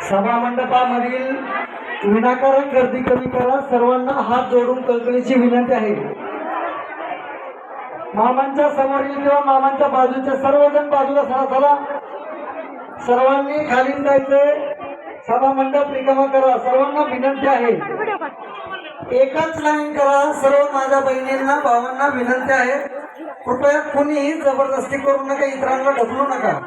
सभा मंडपामधील विनाकारण गर्दी कमी करा. सर्वांना हात जोडून कळकळीची विनंती आहे. मामांच्या समोरील किंवा मामांच्या बाजूच्या सर्वजण बाजूला चला. सर्वांनी खाली जायचे. सभा मंडप रिकामा करा. सर्वांना विनंती आहे. एकच लाईन करा. सर्व माझ्या बहिणींना भावांना विनंती आहे. कृपया कोणीही जबरदस्ती करू नका. इतरांना ढकलू नका.